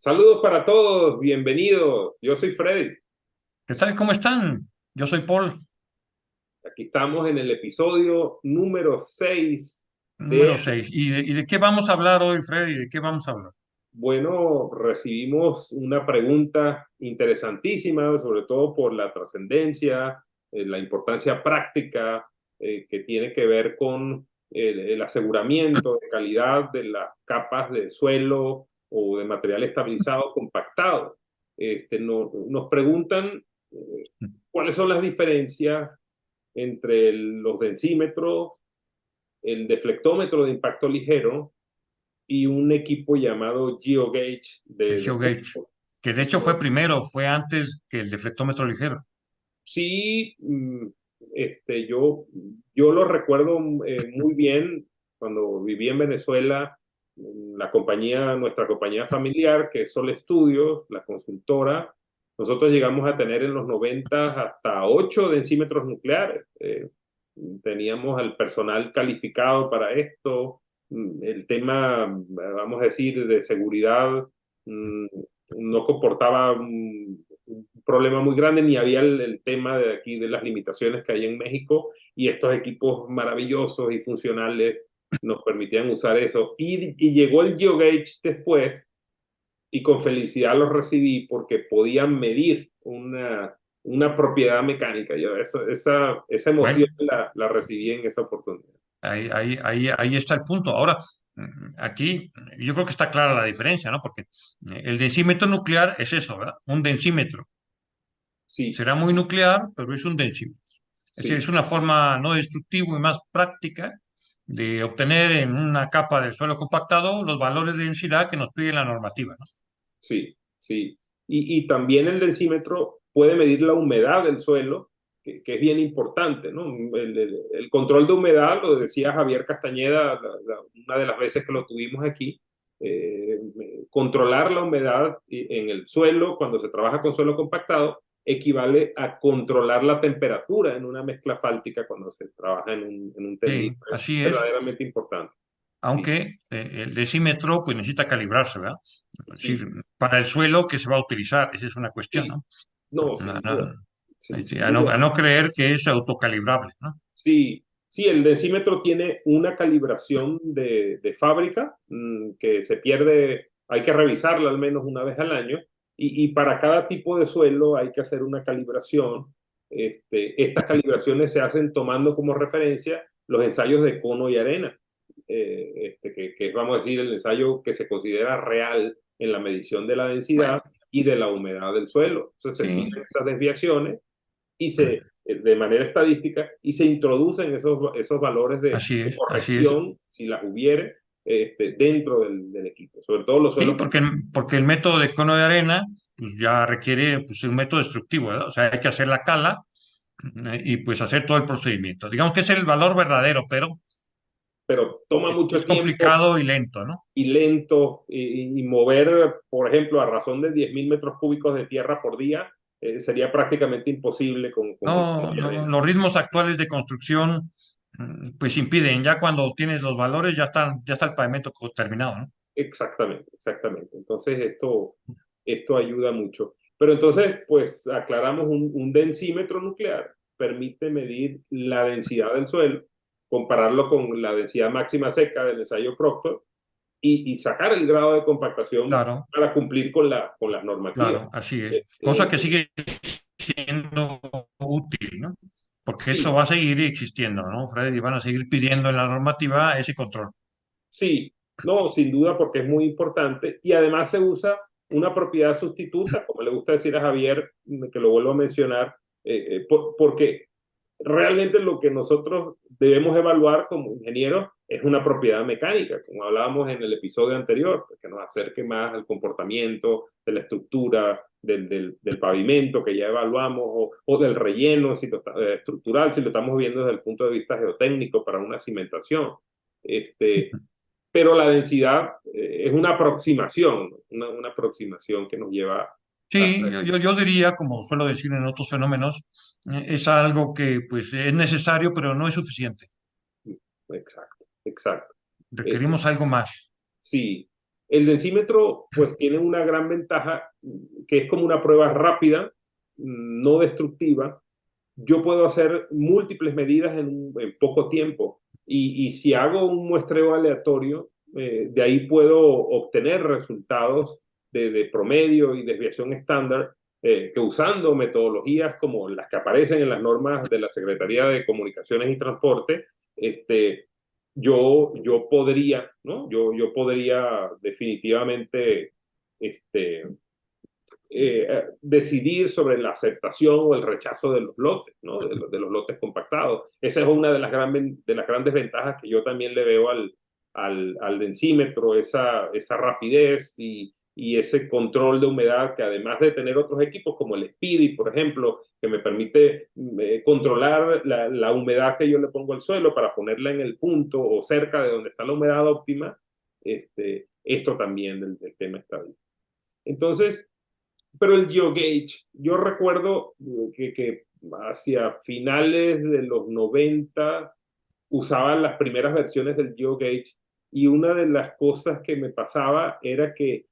Saludos para todos, bienvenidos. Yo soy Freddy. ¿Qué tal? ¿Cómo están? Yo soy Paul, Aquí estamos en el episodio número 6 de, número 6. ¿Y de qué vamos a hablar hoy, Freddy? ¿De qué vamos a hablar? bueno, recibimos una pregunta interesantísima, sobre todo por la trascendencia, la importancia práctica que tiene que ver con el aseguramiento de calidad de las capas de suelo o de material estabilizado compactado. Nos preguntan cuáles son las diferencias entre los densímetros, el deflectómetro de impacto ligero y un equipo llamado GeoGauge El de GeoGauge, México. que de hecho fue primero, fue antes que el deflectómetro ligero. Sí, yo lo recuerdo muy bien cuando viví en Venezuela, nuestra compañía familiar, que es Sol Estudios, la consultora. Nosotros llegamos a tener en los 90 hasta 8 densímetros nucleares. Teníamos al personal calificado para esto. El tema, vamos a decir, de seguridad mm, no comportaba un problema muy grande, ni había el tema de aquí de las limitaciones que hay en México, y estos equipos maravillosos y funcionales nos permitían usar eso. Y llegó el GeoGauge después, y con felicidad los recibí porque podían medir una propiedad mecánica. Esa emoción Bueno, la recibí en esa oportunidad. ahí está el punto. Ahora, aquí yo creo que está clara la diferencia, ¿no? Porque el densímetro nuclear es eso, ¿verdad? Un densímetro. Sí, Será muy nuclear, pero es un densímetro. Es decir, sí, es una forma no destructiva y más práctica de obtener en una capa de suelo compactado los valores de densidad que nos pide la normativa, ¿no? sí, sí. Y también el densímetro puede medir la humedad del suelo, que es bien importante, ¿no? El control de humedad, lo decía Javier Castañeda una de las veces que lo tuvimos aquí, eh, controlar la humedad en el suelo cuando se trabaja con suelo compactado equivale a controlar la temperatura en una mezcla fáltica cuando se trabaja en un Sí, tendido. Es así es. verdaderamente importante. Sí, Aunque el decímetro pues necesita calibrarse, ¿verdad? Es decir, sí, para el suelo que se va a utilizar, esa es una cuestión, sí. ¿no? No, No, sin no, duda. es decir, Sin a duda. no creer que es autocalibrable, ¿no? Sí, sí, el densímetro tiene una calibración de fábrica que se pierde, hay que revisarla al menos una vez al año, y para cada tipo de suelo hay que hacer una calibración. Estas calibraciones se hacen tomando como referencia los ensayos de cono y arena, que es, vamos a decir, el ensayo que se considera real en la medición de la densidad Bueno, y de la humedad del suelo. Entonces se sí, toman esas desviaciones y mm, de manera estadística, y se introducen esos valores de así es. corrección, si las hubiere, dentro del equipo, sobre todo los Sí, suelos. porque el método de cono de arena pues ya requiere pues, un método destructivo, ¿verdad? O sea, hay que hacer la cala y pues hacer todo el procedimiento. Digamos que es el valor verdadero, pero Pero toma mucho es tiempo complicado y lento, ¿no? y lento, y mover, por ejemplo, a razón de 10.000 metros cúbicos de tierra por día, sería prácticamente imposible con el cono No, de no, arena. los ritmos actuales de construcción pues impiden, ya cuando tienes los valores ya está el pavimento terminado, ¿no? Exactamente, exactamente. Entonces esto ayuda mucho. Pero entonces, pues aclaramos un densímetro nuclear, permite medir la densidad del suelo, compararlo con la densidad máxima seca del ensayo Proctor, y sacar el grado de compactación Claro, para cumplir con las normativas. claro, así es. Cosa Este, que sigue siendo útil, ¿no? Porque eso sí, va a seguir existiendo, ¿no, Freddy? Y van a seguir pidiendo en la normativa ese control. sí, no, sin duda, porque es muy importante, y además se usa una propiedad sustituta, como le gusta decir a Javier, que lo vuelvo a mencionar, porque realmente lo que nosotros debemos evaluar como ingenieros es una propiedad mecánica, como hablábamos en el episodio anterior, que nos acerque más al comportamiento de la estructura, del pavimento que ya evaluamos, o del relleno estructural, si lo estamos viendo desde el punto de vista geotécnico para una cimentación. Este, pero la densidad es una aproximación, una aproximación que nos lleva Sí, hasta... yo diría, como suelo decir en otros fenómenos, es algo que pues es necesario, pero no es suficiente. Exacto, exacto. Eh, Requerimos algo más. sí, El densímetro pues tiene una gran ventaja que es como una prueba rápida, no destructiva. Yo puedo hacer múltiples medidas en poco tiempo y si hago un muestreo aleatorio, de ahí puedo obtener resultados de promedio y desviación estándar que usando metodologías como las que aparecen en las normas de la Secretaría de Comunicaciones y Transporte, este, yo podría, ¿no? Yo podría definitivamente este, decidir sobre la aceptación o el rechazo de los lotes, ¿no? De los lotes compactados. Esa es una de las grandes ventajas que yo también le veo al densímetro, esa rapidez y ese control de humedad que además de tener otros equipos como el Speedy, por ejemplo, que me permite controlar la humedad que yo le pongo al suelo para ponerla en el punto o cerca de donde está la humedad óptima, esto también del tema estadístico. Entonces, pero el GeoGauge, yo recuerdo que hacia finales de los 90 usaban las primeras versiones del GeoGauge y una de las cosas que me pasaba era que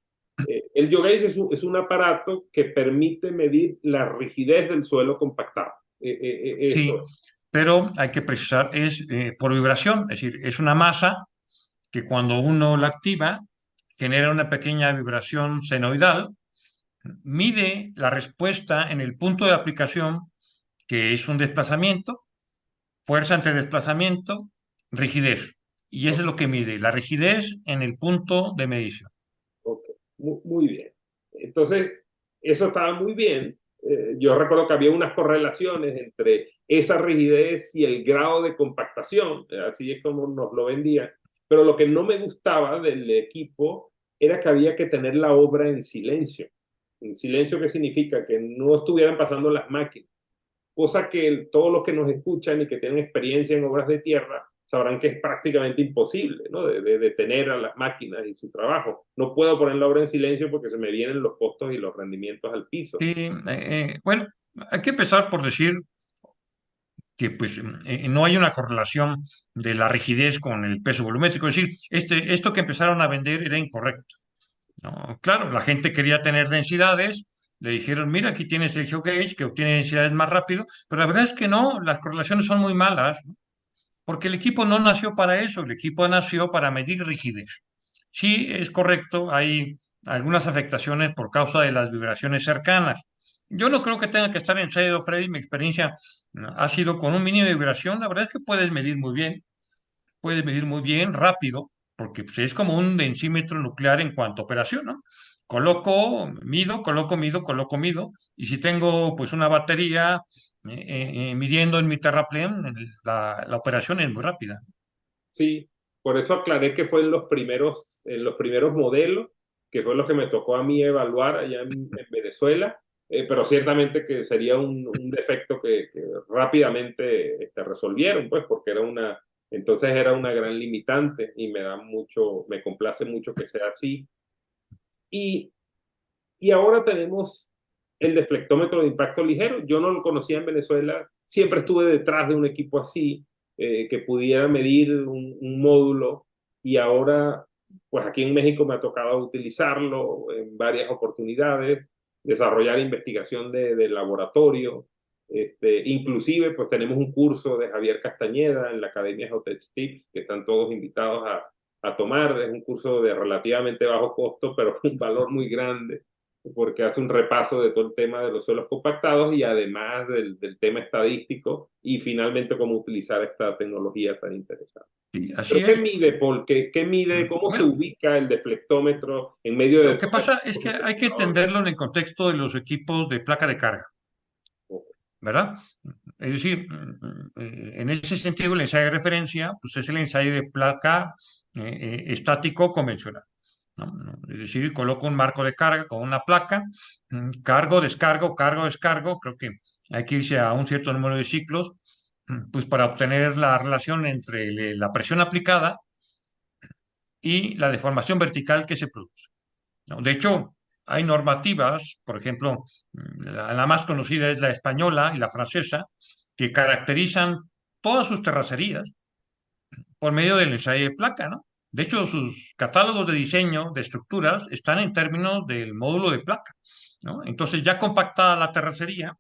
el GeoGauge es un aparato que permite medir la rigidez del suelo compactado. Sí, Eso. pero hay que precisar, es por vibración, es decir, es una masa que cuando uno la activa genera una pequeña vibración senoidal, mide la respuesta en el punto de aplicación, que es un desplazamiento, fuerza entre desplazamiento, rigidez. Y eso es lo que mide, la rigidez en el punto de medición. Ok, muy bien. Entonces, eso estaba muy bien. Yo recuerdo que había unas correlaciones entre esa rigidez y el grado de compactación, así es como nos lo vendían. Pero lo que no me gustaba del equipo era que había que tener la obra en silencio. ¿En silencio qué significa? Que no estuvieran pasando las máquinas, cosa que todos los que nos escuchan y que tienen experiencia en obras de tierra sabrán que es prácticamente imposible, ¿no? De detener a las máquinas y su trabajo. No puedo poner la obra en silencio porque se me vienen los costos y los rendimientos al piso. Y, bueno, hay que empezar por decir que pues, no hay una correlación de la rigidez con el peso volumétrico. Es decir, esto que empezaron a vender era incorrecto, ¿no? Claro, la gente quería tener densidades, le dijeron, mira, aquí tienes el GeoGauge que obtiene densidades más rápido, pero la verdad es que no, las correlaciones son muy malas, ¿no? Porque el equipo no nació para eso, el equipo nació para medir rigidez. Sí, es correcto, hay algunas afectaciones por causa de las vibraciones cercanas. Yo no creo que tenga que estar en serio, Freddy, mi experiencia ha sido con un mínimo de vibración, la verdad es que puedes medir muy bien, rápido, porque pues, es como un densímetro nuclear en cuanto a operación, ¿no? Coloco, mido, coloco, mido, y si tengo pues una batería midiendo en mi terraplén, la operación es muy rápida. Sí, por eso aclaré que fue en los primeros modelos, que fue lo que me tocó a mí evaluar allá en Venezuela, pero ciertamente que sería un defecto que rápidamente resolvieron, pues, porque entonces era una gran limitante y me complace mucho que sea así. Y, y ahora tenemos el deflectómetro de impacto ligero. Yo no lo conocía en Venezuela, siempre estuve detrás de un equipo así, que pudiera medir un módulo y ahora, pues aquí en México me ha tocado utilizarlo en varias oportunidades, desarrollar investigación de laboratorio. Inclusive, pues tenemos un curso de Javier Castañeda en la Academia Geotech Tips, que están todos invitados a tomar. Es un curso de relativamente bajo costo, pero un valor muy grande porque hace un repaso de todo el tema de los suelos compactados y además del tema estadístico y finalmente cómo utilizar esta tecnología tan interesante. Sí, ¿Pero así qué es. mide, Paul? ¿Qué mide? ¿Cómo se Bueno, ubica el deflectómetro en medio de lo que todo pasa es que esto? hay que entenderlo en el contexto de los equipos de placa de carga, ¿verdad? Es decir, en ese sentido, el ensayo de referencia pues es el ensayo de placa estático convencional, ¿no? Es decir, coloco un marco de carga con una placa, cargo, descargo, cargo, descargo. Creo que hay que irse a un cierto número de ciclos, pues para obtener la relación entre la presión aplicada y la deformación vertical que se produce, ¿no? De hecho, hay normativas, por ejemplo, la más conocida es la española y la francesa, que caracterizan todas sus terracerías por medio del ensayo de placa, ¿no? De hecho, sus catálogos de diseño de estructuras están en términos del módulo de placa, ¿no? Entonces, ya compactada la terracería,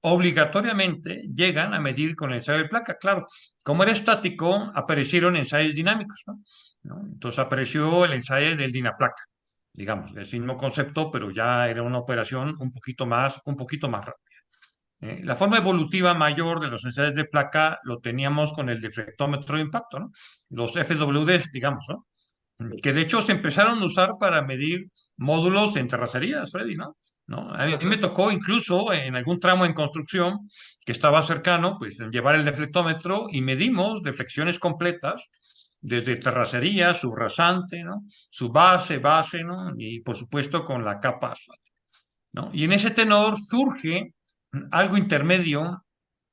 obligatoriamente llegan a medir con el ensayo de placa. Claro, como era estático, aparecieron ensayos dinámicos, ¿no? ¿No? Entonces apareció el ensayo del Dinaplaca, digamos, el mismo concepto, pero ya era una operación un poquito más rápida. La forma evolutiva mayor de los ensayos de placa lo teníamos con el deflectómetro de impacto, ¿no? Los FWDs, digamos, ¿no? Que de hecho se empezaron a usar para medir módulos en terracerías, Freddy, ¿no? ¿No? A mí me Ajá. tocó incluso en algún tramo en construcción que estaba cercano, pues llevar el deflectómetro y medimos deflexiones completas desde terracería, subrasante, ¿no? Su base, ¿no? Y por supuesto con la capa asfáltica, ¿no? Y en ese tenor surge algo intermedio,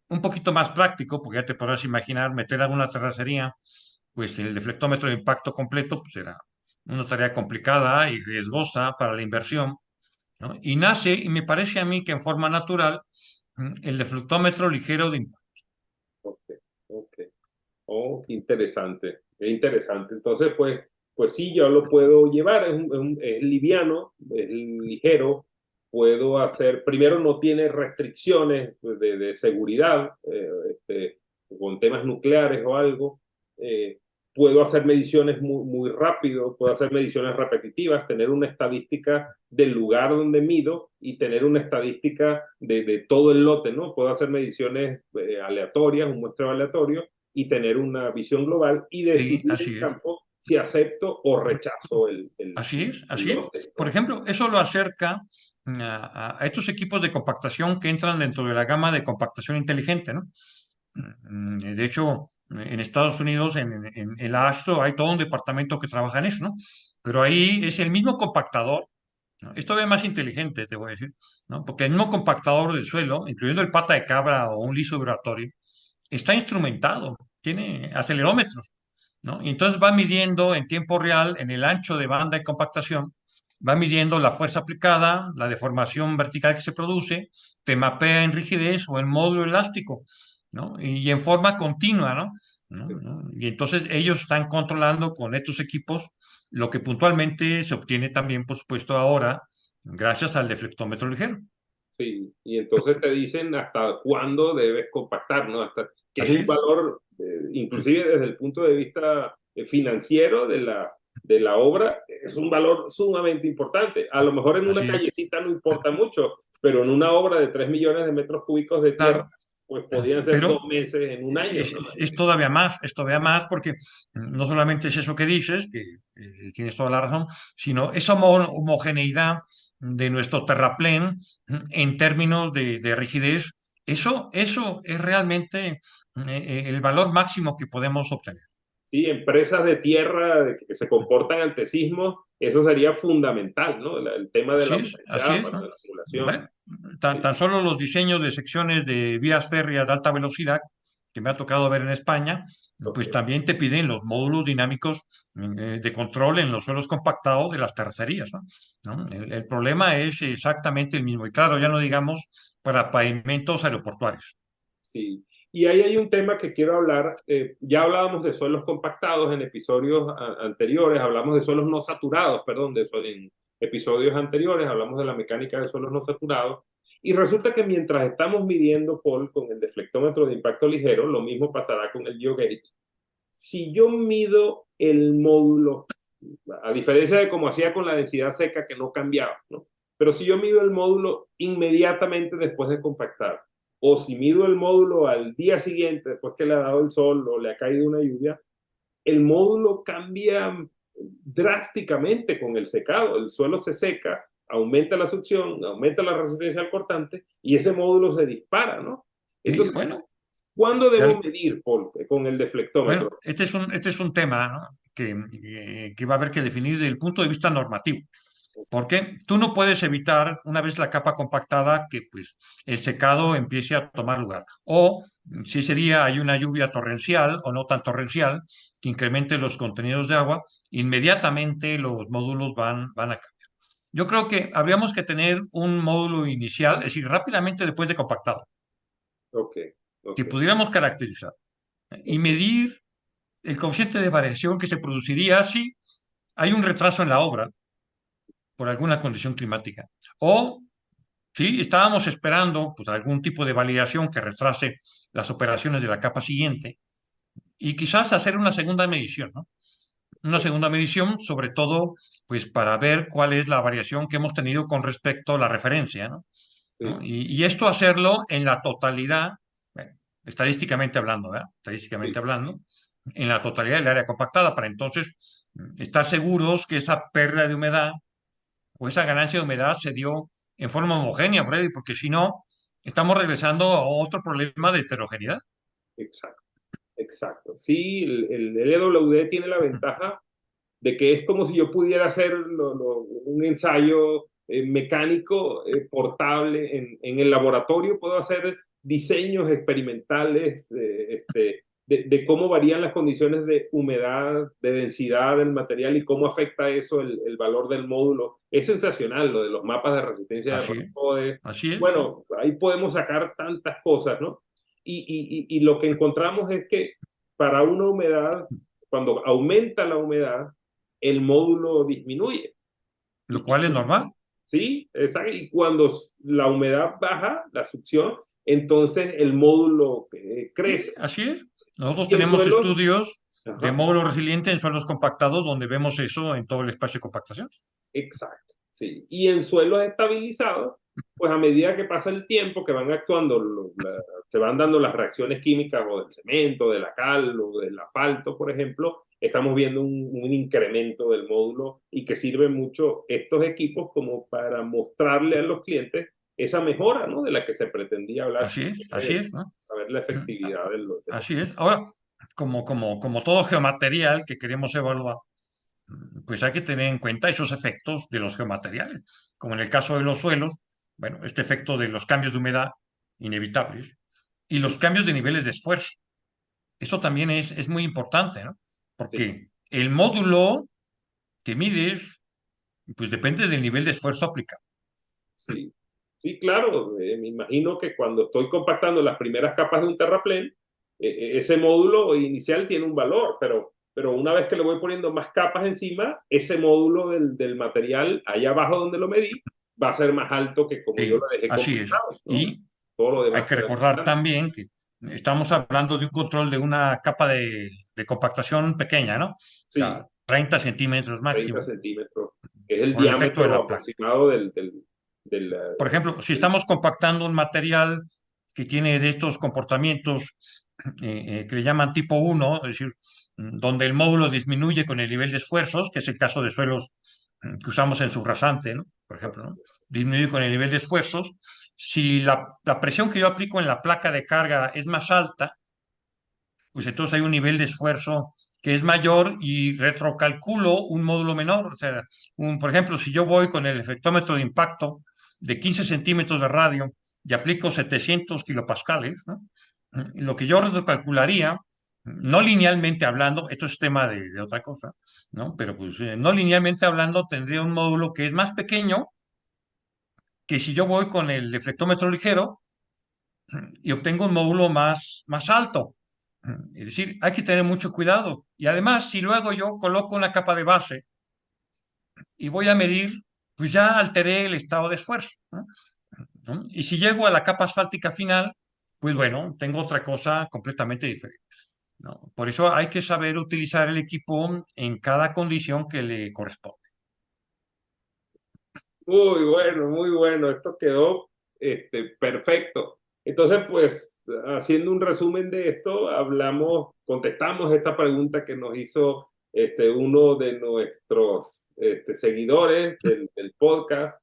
un poquito más práctico, porque ya te podrás imaginar meter alguna terracería, pues el deflectómetro de impacto completo, pues era una tarea complicada y riesgosa para la inversión, ¿no? Y nace, y me parece a mí que en forma natural, el deflectómetro ligero de impacto. Ok, ok. Oh, qué interesante, qué interesante. Entonces, pues sí, yo lo puedo llevar, es liviano, es ligero, puedo hacer, primero no tiene restricciones pues, de seguridad, con temas nucleares o algo. Eh, Puedo hacer mediciones muy rápido, puedo hacer mediciones repetitivas, tener una estadística del lugar donde mido y tener una estadística de todo el lote, ¿no? Puedo hacer mediciones aleatorias, un muestreo aleatorio y tener una visión global y Sí, decidir en así es. campo si acepto o rechazo Así es, el así es. lote, Por ¿no? ejemplo, eso lo acerca a estos equipos de compactación que entran dentro de la gama de compactación inteligente, ¿no? De hecho, en Estados Unidos, en el AASTO, hay todo un departamento que trabaja en eso, ¿no? Pero ahí es el mismo compactador, ¿no? Es todavía más inteligente, te voy a decir, ¿no? Porque el mismo compactador del suelo, incluyendo el pata de cabra o un liso vibratorio, está instrumentado, tiene acelerómetros, ¿no? Y entonces va midiendo en tiempo real, en el ancho de banda de compactación, va midiendo la fuerza aplicada, la deformación vertical que se produce, te mapea en rigidez o en módulo elástico, ¿no? Y en forma continua, ¿no? ¿No? Y entonces ellos están controlando con estos equipos lo que puntualmente se obtiene también, por supuesto, ahora, gracias al deflectómetro ligero. Sí, y entonces te dicen hasta cuándo debes compactar, ¿no? Hasta, que es Así un es. valor, inclusive desde el punto de vista financiero de la obra, es un valor sumamente importante. A lo mejor en una Así es. callecita no importa mucho, pero en una obra de 3 millones de metros cúbicos de tierra, Claro, pues podrían ser pero 2 meses en un año, ¿no? es todavía más porque no solamente es eso que dices, que tienes toda la razón, sino esa homogeneidad de nuestro terraplén en términos de rigidez, eso es realmente el valor máximo que podemos obtener. Sí, empresas de tierra que se comportan ante sismos, eso sería fundamental, ¿no? El tema de la Así humedad es, para ¿no? la simulación. Bueno, tan solo los diseños de secciones de vías férreas de alta velocidad que me ha tocado ver en España, Ok. pues también te piden los módulos dinámicos de control en los suelos compactados de las terracerías, ¿no? ¿No? El problema es exactamente el mismo. Y claro, ya no digamos para pavimentos aeroportuarios. Sí. Y ahí hay un tema que quiero hablar. Ya hablábamos de suelos compactados en episodios anteriores, hablamos de suelos no saturados, perdón, en episodios anteriores hablamos de la mecánica de suelos no saturados. Y resulta que mientras estamos midiendo, Paul, con el deflectómetro de impacto ligero, lo mismo pasará con el GeoGauge. Si yo mido el módulo, a diferencia de como hacía con la densidad seca que no cambiaba, ¿no? Pero si yo mido el módulo inmediatamente después de compactar, o si mido el módulo al día siguiente, después que le ha dado el sol o le ha caído una lluvia, el módulo cambia drásticamente con el secado. El suelo se seca, aumenta la succión, aumenta la resistencia al cortante y ese módulo se dispara, ¿no? Sí, Entonces, bueno, ¿cuándo debo ya, medir, Paul, con el bueno, deflectómetro? este es un tema, ¿no? Que va a haber que definir desde el punto de vista normativo. Porque tú no puedes evitar, una vez la capa compactada, que pues el secado empiece a tomar lugar. O si ese día hay una lluvia torrencial o no tan torrencial, que incremente los contenidos de agua, inmediatamente los módulos van a cambiar. Yo creo que habríamos que tener un módulo inicial, es decir, rápidamente después de compactado, Ok, que ok, pudiéramos caracterizar y ok. medir. el coeficiente de variación que se produciría si hay un retraso en la obra por alguna condición climática. O si estábamos esperando pues, algún tipo de validación que retrase las operaciones de la capa siguiente y quizás hacer una segunda medición, ¿no? Una segunda medición, sobre todo, pues para ver cuál es la variación que hemos tenido con respecto a la referencia, ¿no? ¿No? Sí, Y esto hacerlo en la totalidad, bueno, estadísticamente hablando, ¿verdad? Estadísticamente sí, hablando, en la totalidad del área compactada, para entonces estar seguros que esa pérdida de humedad o esa ganancia de humedad se dio en forma homogénea, Freddy, porque si no, estamos regresando a otro problema de heterogeneidad. exacto, exacto. Sí, el LWD tiene la ventaja de que es como si yo pudiera hacer un ensayo mecánico portable en el laboratorio, puedo hacer diseños experimentales de cómo varían las condiciones de humedad, de densidad del material y cómo afecta eso el valor del módulo. Es sensacional lo de los mapas de resistencia de Así es, raspodes. así es. Bueno, ahí podemos sacar tantas cosas, ¿no? Y lo que encontramos es que para una humedad, cuando aumenta la humedad, el módulo disminuye. Lo cual es normal. Sí, exacto. Y cuando la humedad baja, la succión, entonces el módulo Sí, crece. así es. Nosotros Y en tenemos suelos, estudios de ajá, módulo resiliente en suelos compactados donde vemos eso en todo el espacio de compactación. exacto, sí. Y en suelos estabilizados, pues a medida que pasa el tiempo, que van actuando, se van dando las reacciones químicas o del cemento, de la cal o del asfalto, por ejemplo, estamos viendo un incremento del módulo y que sirven mucho estos equipos como para mostrarle a los clientes esa mejora, ¿no? De la que se pretendía hablar, Así es, ¿no? saber la efectividad de los. Así es. Ahora, como todo geomaterial que queremos evaluar, pues hay que tener en cuenta esos efectos de los geomateriales, como en el caso de los suelos, bueno, este efecto de los cambios de humedad inevitables y los Sí, cambios de niveles de esfuerzo. Eso también es muy importante, ¿no? sí, Porque el módulo que mides, pues depende del nivel de esfuerzo aplicado. sí. Sí, claro, me imagino que cuando estoy compactando las primeras capas de un terraplén, ese módulo inicial tiene un valor, pero una vez que le voy poniendo más capas encima, ese módulo del material allá abajo donde lo medí va a ser más alto que como yo lo dejé Así es. compactado, ¿no? Y Todo lo hay demás que queda recordar distante. también que estamos hablando de un control de una capa de compactación pequeña, ¿no? O Sí, sea, 30 centímetros 30 máximo, centímetros, que es el por el efecto de diámetro la placa. aproximado del, Por ejemplo, si estamos compactando un material que tiene de estos comportamientos que le llaman tipo uno, es decir, donde el módulo disminuye con el nivel de esfuerzos, que es el caso de suelos que usamos en subrasante, ¿no? Por ejemplo, ¿no? Disminuye con el nivel de esfuerzos. Si la presión que yo aplico en la placa de carga es más alta, pues entonces hay un nivel de esfuerzo que es mayor y retrocalculo un módulo menor. O sea, por ejemplo, si yo voy con el efectómetro de impacto de 15 centímetros de radio y aplico 700 kilopascales, ¿no? Lo que yo retrocalcularía, no linealmente hablando, esto es tema de otra cosa, ¿no? Pero pues no linealmente hablando tendría un módulo que es más pequeño que si yo voy con el eflectómetro ligero y obtengo un módulo más alto. Es decir, hay que tener mucho cuidado. Y además, si luego yo coloco una capa de base y voy a medir, pues ya alteré el estado de esfuerzo, ¿no? ¿No? Y si llego a la capa asfáltica final, pues bueno, tengo otra cosa completamente diferente, ¿no? Por eso hay que saber utilizar el equipo en cada condición que le corresponde. Muy bueno, muy bueno. Esto quedó perfecto. Entonces, pues, haciendo un resumen de esto, contestamos esta pregunta que nos hizo uno de nuestros seguidores del podcast,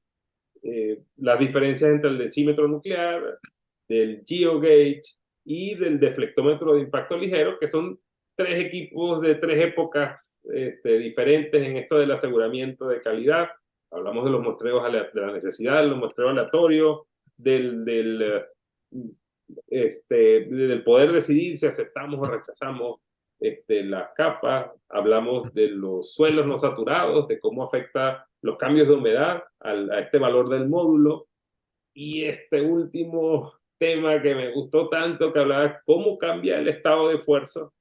las diferencias entre el densímetro nuclear, del GeoGauge y del deflectómetro de impacto ligero, que son tres equipos de tres épocas diferentes en esto del aseguramiento de calidad. Hablamos de los muestreos de la necesidad, de los muestreos aleatorios, del poder decidir si aceptamos o rechazamos las capas, hablamos de los suelos no saturados, de cómo afecta los cambios de humedad a este valor del módulo, y este último tema que me gustó tanto, que hablaba cómo cambia el estado de esfuerzo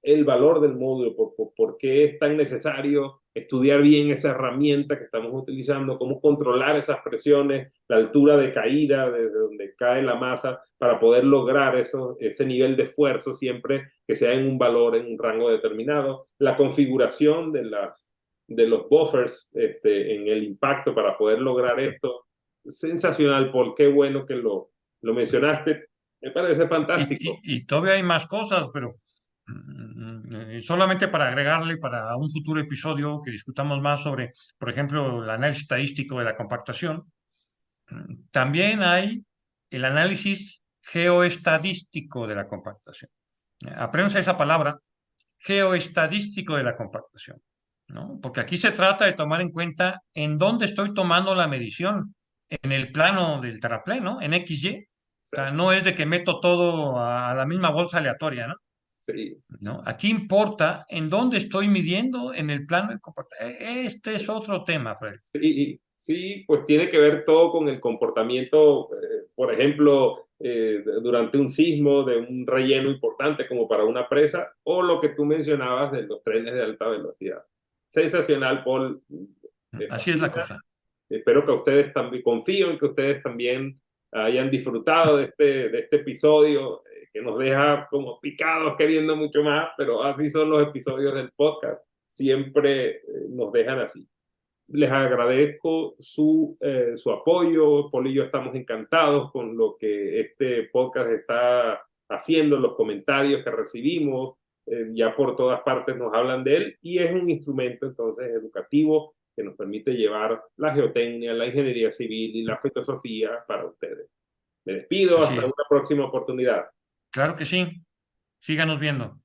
el valor del módulo, por qué es tan necesario estudiar bien esa herramienta que estamos utilizando, cómo controlar esas presiones, la altura de caída desde donde cae la masa para poder lograr ese nivel de esfuerzo siempre que sea en un valor, en un rango determinado, la configuración de los buffers en el impacto para poder lograr esto. Sensacional, Paul, qué bueno que lo mencionaste, me parece fantástico. Y todavía hay más cosas, pero solamente para agregarle para un futuro episodio que discutamos más sobre, por ejemplo, el análisis estadístico de la compactación, también hay el análisis geoestadístico de la compactación. Apréndanse esa palabra, geoestadístico de la compactación, ¿no? Porque aquí se trata de tomar en cuenta en dónde estoy tomando la medición, en el plano del terraplén, ¿no? En XY. O sea, no es de que meto todo a la misma bolsa aleatoria, ¿no? Sí, ¿No? Aquí importa en dónde estoy midiendo en el plano de compactación. Este es otro tema, Fred. sí, sí, pues tiene que ver todo con el comportamiento, por ejemplo, durante un sismo de un relleno importante como para una presa, o lo que tú mencionabas de los trenes de alta velocidad. Sensacional, Paul. Me Así es la fascina. cosa. Espero que ustedes también, confío en que ustedes también hayan disfrutado de este episodio, que nos deja como picados queriendo mucho más, pero así son los episodios del podcast. Siempre nos dejan así. Les agradezco su apoyo. Paul y yo estamos encantados con lo que este podcast está haciendo, los comentarios que recibimos. Ya por todas partes nos hablan de él y es un instrumento entonces educativo que nos permite llevar la geotecnia, la ingeniería civil y la filosofía para ustedes. Me despido, Así hasta es. una próxima oportunidad. Claro que sí. Síganos viendo.